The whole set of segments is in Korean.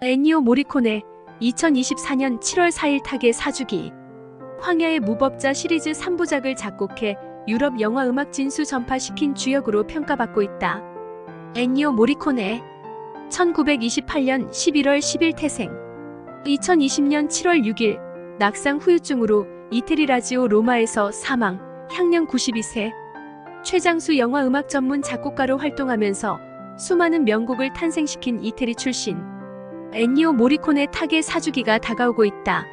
엔니오 모리코네 2024년 7월 4일 타계 사주기. 황야의 무법자 시리즈 3부작을 작곡해 유럽 영화 음악 진수 전파시킨 주역으로 평가받고 있다. 엔니오 모리코네 1928년 11월 10일 태생. 2020년 7월 6일 낙상 후유증으로 이태리 라지오 로마에서 사망. 향년 92세. 최장수 영화 음악 전문 작곡가로 활동하면서 수많은 명곡을 탄생시킨 이태리 출신 엔니오 모리코네 타계 사주기가 다가오고 있다.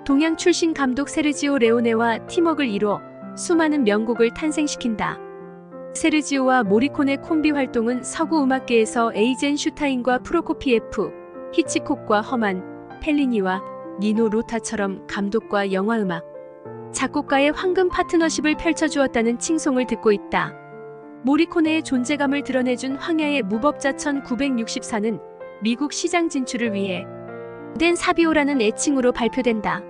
동양 출신 감독 세르지오 레오네와 팀워크를 이뤄 수많은 명곡을 탄생시킨다. 세르지오와 모리코네 콤비 활동은 서구 음악계에서 에이젠 슈타인과 프로코피에프, 히치콕과 허만, 펠리니와 니노 로타처럼 감독과 영화음악, 작곡가의 황금 파트너십을 펼쳐주었다는 칭송을 듣고 있다. 모리코네의 존재감을 드러내준 황야의 무법자 1964는 미국 시장 진출을 위해 댄 사비오라는 애칭으로 발표된다.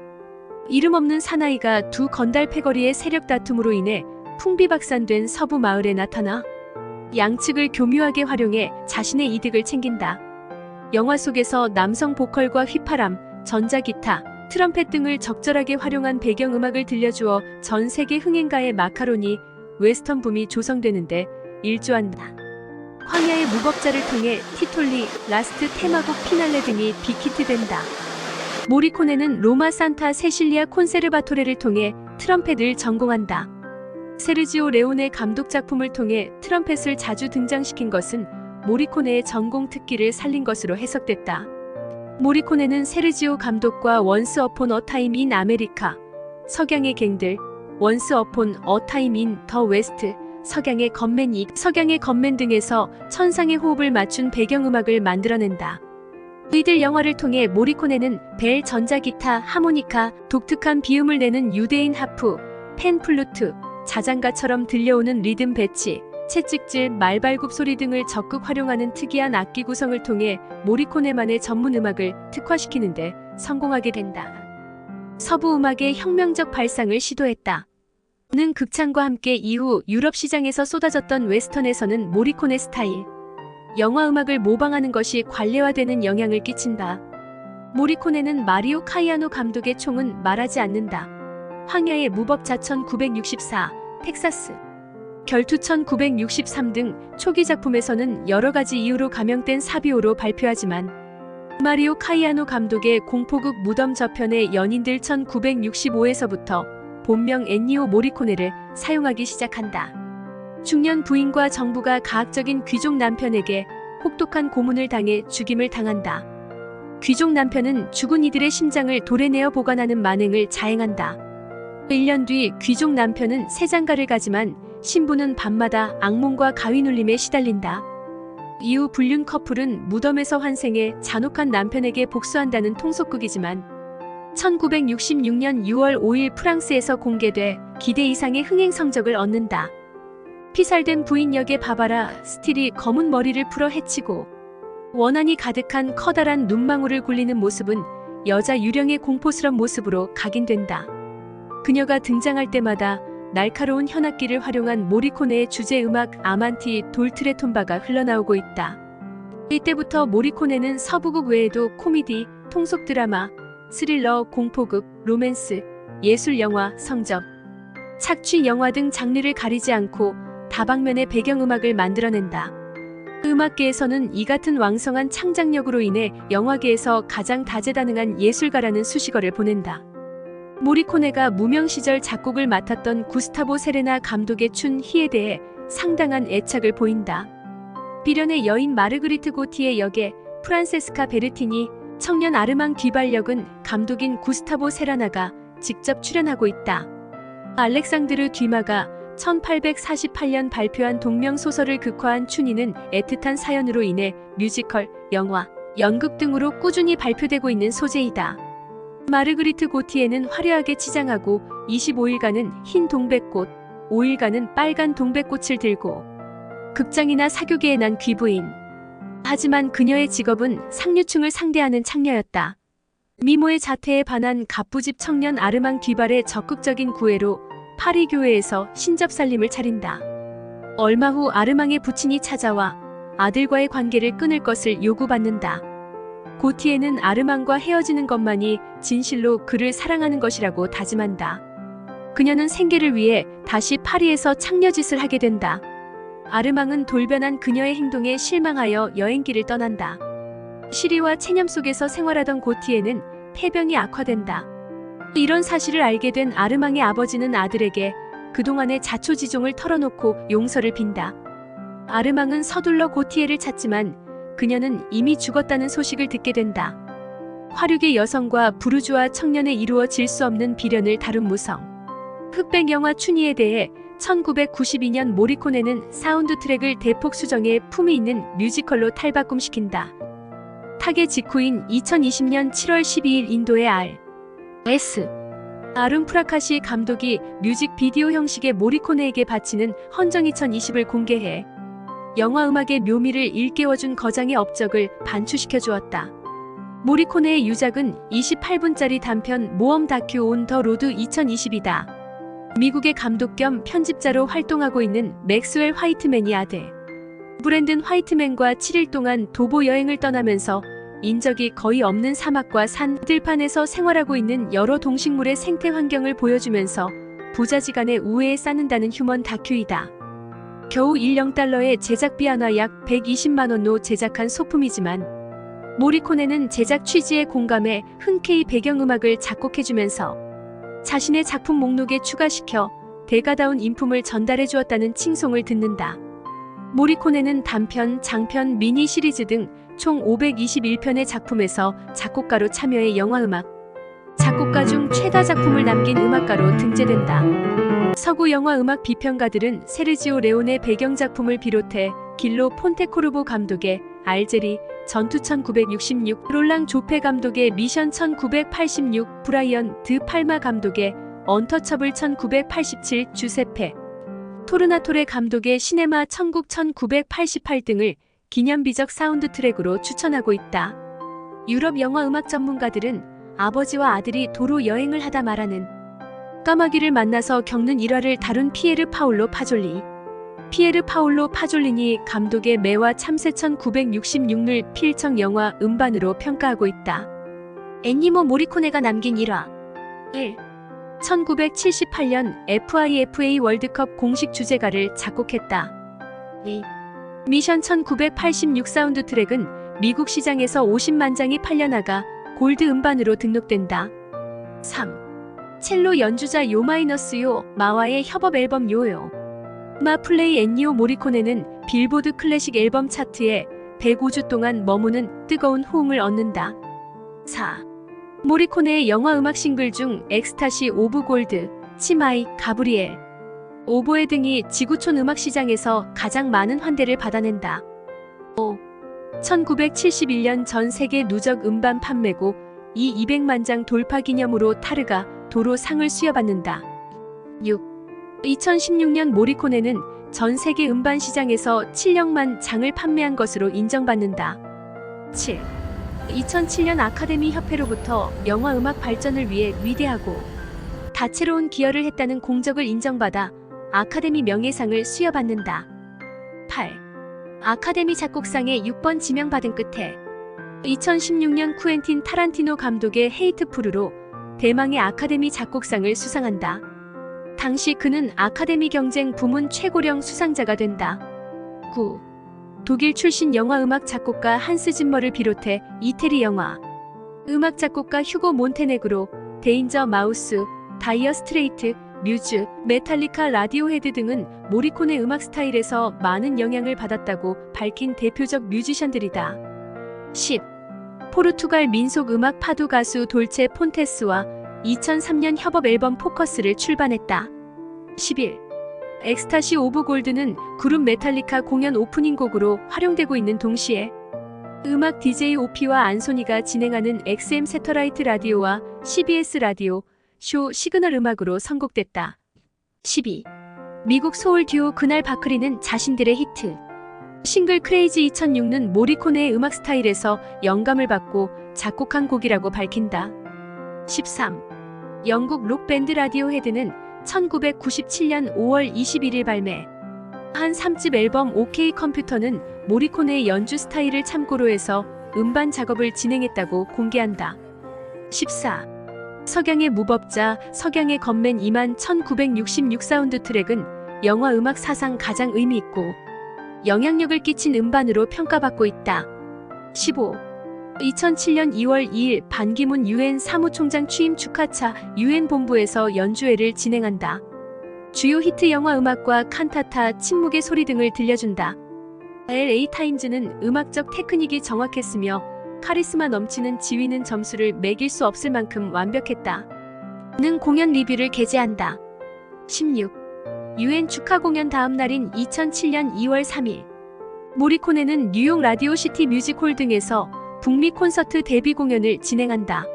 이름 없는 사나이가 두 건달 패거리의 세력 다툼으로 인해 풍비박산된 서부 마을에 나타나 양측을 교묘하게 활용해 자신의 이득을 챙긴다. 영화 속에서 남성 보컬과 휘파람, 전자기타, 트럼펫 등을 적절하게 활용한 배경음악을 들려주어 전 세계 흥행가의 마카로니, 웨스턴 붐이 조성되는데 일조한다. 황야의 무법자를 통해 티톨리, 라스트 테마곡 피날레 등이 빅히트된다. 모리코네는 로마 산타 세실리아 콘세르바토레를 통해 트럼펫을 전공한다. 세르지오 레오네 감독 작품을 통해 트럼펫을 자주 등장시킨 것은 모리코네의 전공 특기를 살린 것으로 해석됐다. 모리코네는 세르지오 감독과 원스 어폰 어 타임 인 아메리카, 석양의 갱들, 원스 어폰 어 타임 인 더 웨스트, 석양의 건맨 등에서 천상의 호흡을 맞춘 배경음악을 만들어낸다. 이들 영화를 통해 모리코네는 벨, 전자기타, 하모니카, 독특한 비음을 내는 유대인 하프, 팬플루트, 자장가처럼 들려오는 리듬 배치, 채찍질, 말발굽 소리 등을 적극 활용하는 특이한 악기 구성을 통해 모리코네만의 전문 음악을 특화시키는데 성공하게 된다. 서부 음악의 혁명적 발상을 시도했다. 는 극찬과 함께 이후 유럽 시장에서 쏟아졌던 웨스턴에서는 모리코네 스타일, 영화 음악을 모방하는 것이 관례화되는 영향을 끼친다. 모리코네는 마리오 카이아노 감독의 총은 말하지 않는다. 황야의 무법자 1964, 텍사스, 결투 1963 등 초기 작품에서는 여러가지 이유로 감형된 사비오로 발표하지만 마리오 카이아노 감독의 공포극 무덤 저편의 연인들 1965에서부터 본명 엔니오 모리코네를 사용하기 시작한다. 중년 부인과 정부가 가학적인 귀족 남편에게 혹독한 고문을 당해 죽임을 당한다. 귀족 남편은 죽은 이들의 심장을 도려내어 보관하는 만행을 자행한다. 1년 뒤 귀족 남편은 새 장가를 가지만 신부는 밤마다 악몽과 가위 눌림에 시달린다. 이후 불륜 커플은 무덤에서 환생해 잔혹한 남편에게 복수한다는 통속극이지만 1966년 6월 5일 프랑스에서 공개돼 기대 이상의 흥행 성적을 얻는다. 피살된 부인 역의 바바라 스틸이 검은 머리를 풀어 해치고 원한이 가득한 커다란 눈망울을 굴리는 모습은 여자 유령의 공포스런 모습으로 각인된다. 그녀가 등장할 때마다 날카로운 현악기를 활용한 모리코네의 주제 음악 아만티 돌트레톤바가 흘러나오고 있다. 이때부터 모리코네는 서부극 외에도 코미디, 통속 드라마, 스릴러, 공포극, 로맨스, 예술 영화, 성적, 착취 영화 등 장르를 가리지 않고 다방면의 배경음악을 만들어낸다. 음악계에서는 이 같은 왕성한 창작력으로 인해 영화계에서 가장 다재다능한 예술가라는 수식어를 보낸다. 모리코네가 무명 시절 작곡을 맡았던 구스타보 세레나 감독의 춘희에 대해 상당한 애착을 보인다. 비련의 여인 마르그리트 고티의 역에 프란세스카 베르티니, 청년 아르망 뒤발 역은 감독인 구스타보 세라나가 직접 출연하고 있다. 알렉상드르 뒤마가 1848년 발표한 동명소설을 극화한 춘희는 애틋한 사연으로 인해 뮤지컬, 영화, 연극 등으로 꾸준히 발표되고 있는 소재이다. 마르그리트 고티에는 화려하게 치장하고 25일간은 흰 동백꽃, 5일간은 빨간 동백꽃을 들고 극장이나 사교계에 난 귀부인. 하지만 그녀의 직업은 상류층을 상대하는 창녀였다. 미모의 자태에 반한 갑부집 청년 아르망 뒤발의 적극적인 구애로 파리 교회에서 신접살림을 차린다. 얼마 후 아르망의 부친이 찾아와 아들과의 관계를 끊을 것을 요구받는다. 고티에는 아르망과 헤어지는 것만이 진실로 그를 사랑하는 것이라고 다짐한다. 그녀는 생계를 위해 다시 파리에서 창녀짓을 하게 된다. 아르망은 돌변한 그녀의 행동에 실망하여 여행길을 떠난다. 시리와 체념 속에서 생활하던 고티에는 폐병이 악화된다. 이런 사실을 알게 된 아르망의 아버지는 아들에게 그동안의 자초지종을 털어놓고 용서를 빈다. 아르망은 서둘러 고티에를 찾지만 그녀는 이미 죽었다는 소식을 듣게 된다. 화류계 여성과 부르주아 청년에 이루어질 수 없는 비련을 다룬 무성. 흑백 영화 춘희에 대해 1992년 모리코네는 사운드 트랙을 대폭 수정해 품위 있는 뮤지컬로 탈바꿈시킨다. 타계 직후인 2020년 7월 12일 인도의 R.S. 아룬 프라카시 감독이 뮤직비디오 형식의 모리코네에게 바치는 헌정 2020을 공개해 영화 음악의 묘미를 일깨워준 거장의 업적을 반추시켜 주었다. 모리코네의 유작은 28분짜리 단편 모험 다큐 온 더 로드 2020이다. 미국의 감독 겸 편집자로 활동하고 있는 맥스웰 화이트맨이 아들 브랜든 화이트맨과 7일 동안 도보 여행을 떠나면서 인적이 거의 없는 사막과 산 들판에서 생활하고 있는 여러 동식물의 생태 환경을 보여주면서 부자지간의 우애에 쌓는다는 휴먼 다큐이다. 겨우 1,000달러의 제작비 하나 약 120만 원로 제작한 소품이지만 모리코네는 제작 취지에 공감해 흔쾌히 배경음악을 작곡해주면서 자신의 작품 목록에 추가시켜 대가다운 인품을 전달해 주었다는 칭송을 듣는다. 모리코네는 단편, 장편, 미니 시리즈 등 총 521편의 작품에서 작곡가로 참여해 영화음악 작곡가 중 최다 작품을 남긴 음악가로 등재된다. 서구 영화음악 비평가들은 세르지오 레온의 배경작품을 비롯해 길로 폰테코르보 감독의 알제리, 전투 1966, 롤랑 조페 감독의 미션 1986, 브라이언 드 팔마 감독의 언터처블 1987, 주세페 토르나토레 감독의 시네마 천국 1988 등을 기념비적 사운드 트랙으로 추천하고 있다. 유럽 영화 음악 전문가들은 아버지와 아들이 도로 여행을 하다 말하는 까마귀를 만나서 겪는 일화를 다룬 피에르 파올로 파졸리. 피에르 파올로 파졸리니 감독의 매와 참새 1966을 필청 영화 음반으로 평가하고 있다. 엔니모 모리코네가 남긴 일화 1. 1978년 FIFA 월드컵 공식 주제가를 작곡했다. 2. 미션 1986 사운드 트랙은 미국 시장에서 50만 장이 팔려나가 골드 음반으로 등록된다. 3. 첼로 연주자 요 마이너스 요 마와의 협업 앨범 요요 마 플레이 엔니오 모리코네는 빌보드 클래식 앨범 차트에 105주 동안 머무는 뜨거운 호응을 얻는다. 4. 모리코네의 영화 음악 싱글 중 엑스타시 오브 골드, 치마이, 가브리엘, 오보에 등이 지구촌 음악 시장에서 가장 많은 환대를 받아낸다. 5. 1971년 전 세계 누적 음반 판매고 이 200만 장 돌파 기념으로 타르가 도로 상을 수여받는다. 6. 2016년 모리코네는 전 세계 음반 시장에서 7억만 장을 판매한 것으로 인정받는다. 7. 2007년 아카데미 협회로부터 영화 음악 발전을 위해 위대하고 다채로운 기여를 했다는 공적을 인정받아 아카데미 명예상을 수여받는다. 8. 아카데미 작곡상에 6번 지명받은 끝에 2016년 쿠엔틴 타란티노 감독의 헤이트풀으로 대망의 아카데미 작곡상을 수상한다. 당시 그는 아카데미 경쟁 부문 최고령 수상자가 된다. 9. 독일 출신 영화음악 작곡가 한스 짐머를 비롯해 이태리 영화 음악 작곡가 휴고 몬테네그로, 데인저 마우스, 다이어 스트레이트, 뮤즈, 메탈리카, 라디오헤드 등은 모리코네 음악 스타일에서 많은 영향을 받았다고 밝힌 대표적 뮤지션들이다. 10. 포르투갈 민속 음악 파도 가수 돌체 폰테스와 2003년 협업 앨범 포커스를 출반했다. 11. 엑스타시 오브 골드는 그룹 메탈리카 공연 오프닝 곡으로 활용되고 있는 동시에 음악 DJ 오피와 안소니가 진행하는 XM 새터라이트 라디오와 CBS 라디오 쇼 시그널 음악으로 선곡됐다. 12. 미국 소울 듀오 그날 바크리는 자신들의 히트 싱글 크레이지 2006는 모리코네의 음악 스타일에서 영감을 받고 작곡한 곡이라고 밝힌다. 13. 영국 록밴드 라디오헤드는 1997년 5월 21일 발매 한 3집 앨범 OK 컴퓨터는 모리코네의 연주 스타일을 참고로 해서 음반 작업을 진행했다고 공개한다. 14. 석양의 무법자, 석양의 건맨 21,966 사운드 트랙은 영화 음악 사상 가장 의미 있고 영향력을 끼친 음반으로 평가받고 있다. 15. 2007년 2월 2일 반기문 유엔 사무총장 취임 축하차 유엔 본부에서 연주회를 진행한다. 주요 히트 영화 음악과 칸타타, 침묵의 소리 등을 들려준다. LA 타임즈는 음악적 테크닉이 정확했으며 카리스마 넘치는 지휘는 점수를 매길 수 없을 만큼 완벽했다. 는 공연 리뷰를 게재한다. 16. 유엔 축하 공연 다음 날인 2007년 2월 3일 모리코네는 뉴욕 라디오시티 뮤직홀 등에서 북미 콘서트 데뷔 공연을 진행한다.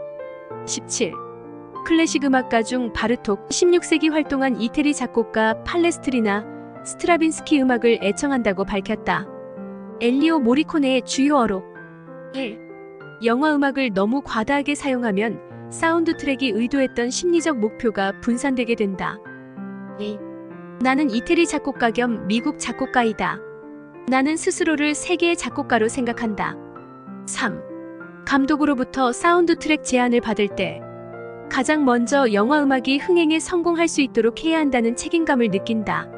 17. 클래식 음악가 중 바르톡 16세기 활동한 이태리 작곡가 팔레스트리나 스트라빈스키 음악을 애청한다고 밝혔다. 엘리오 모리코네의 주요 어록 1. 영화 음악을 너무 과다하게 사용하면 사운드 트랙이 의도했던 심리적 목표가 분산되게 된다. 2. 나는 이태리 작곡가 겸 미국 작곡가이다. 나는 스스로를 세계의 작곡가로 생각한다. 3. 감독으로부터 사운드 트랙 제안을 받을 때 가장 먼저 영화 음악이 흥행에 성공할 수 있도록 해야 한다는 책임감을 느낀다.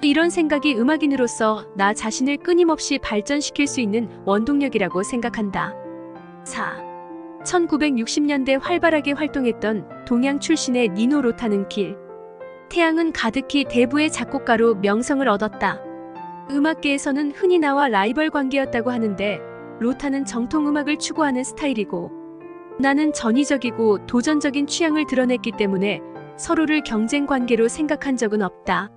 이런 생각이 음악인으로서 나 자신을 끊임없이 발전시킬 수 있는 원동력이라고 생각한다. 4. 1960년대 활발하게 활동했던 동양 출신의 니노 로타는 길, 태양은 가득히 대부의 작곡가로 명성을 얻었다. 음악계에서는 흔히 나와 라이벌 관계였다고 하는데 로타는 정통 음악을 추구하는 스타일이고 나는 전위적이고 도전적인 취향을 드러냈기 때문에 서로를 경쟁 관계로 생각한 적은 없다.